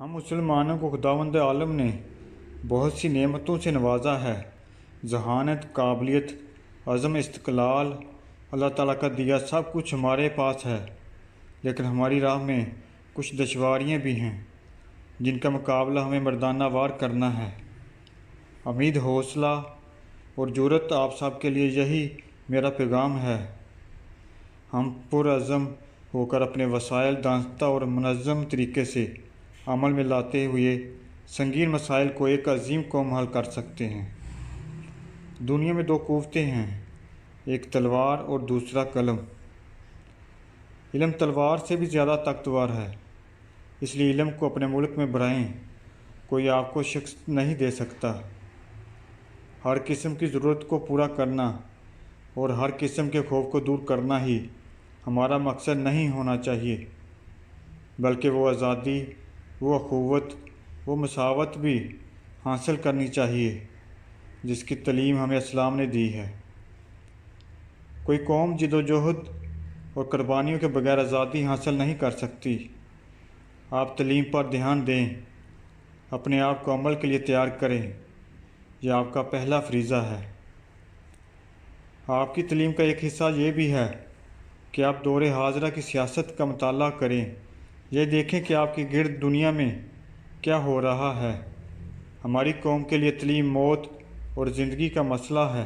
ہم مسلمانوں کو خداوند عالم نے بہت سی نعمتوں سے نوازا ہے۔ ذہانت، قابلیت، عزم، استقلال، اللہ تعالیٰ کا دیا سب کچھ ہمارے پاس ہے، لیکن ہماری راہ میں کچھ دشواریاں بھی ہیں جن کا مقابلہ ہمیں مردانہ وار کرنا ہے۔ امید، حوصلہ اور جرأت آپ سب کے لیے یہی میرا پیغام ہے۔ ہم پرعزم ہو کر اپنے وسائل دانستہ اور منظم طریقے سے عمل میں لاتے ہوئے سنگین مسائل کو ایک عظیم قوم حل کر سکتے ہیں۔ دنیا میں دو قوتیں ہیں، ایک تلوار اور دوسرا قلم۔ علم تلوار سے بھی زیادہ طاقتور ہے، اس لیے علم کو اپنے ملک میں بڑھائیں۔ کوئی آپ کو شکست نہیں دے سکتا۔ ہر قسم کی ضرورت کو پورا کرنا اور ہر قسم کے خوف کو دور کرنا ہی ہمارا مقصد نہیں ہونا چاہیے، بلکہ وہ آزادی، وہ اخوت، وہ مساوات بھی حاصل کرنی چاہیے جس کی تعلیم ہمیں اسلام نے دی ہے۔ کوئی قوم جدوجہد اور قربانیوں کے بغیر آزادی حاصل نہیں کر سکتی۔ آپ تعلیم پر دھیان دیں، اپنے آپ کو عمل کے لیے تیار کریں، یہ آپ کا پہلا فریضہ ہے۔ آپ کی تعلیم کا ایک حصہ یہ بھی ہے کہ آپ دور حاضرہ کی سیاست کا مطالعہ کریں، یہ دیکھیں کہ آپ کے گرد دنیا میں کیا ہو رہا ہے۔ ہماری قوم کے لیے تعلیم موت اور زندگی کا مسئلہ ہے۔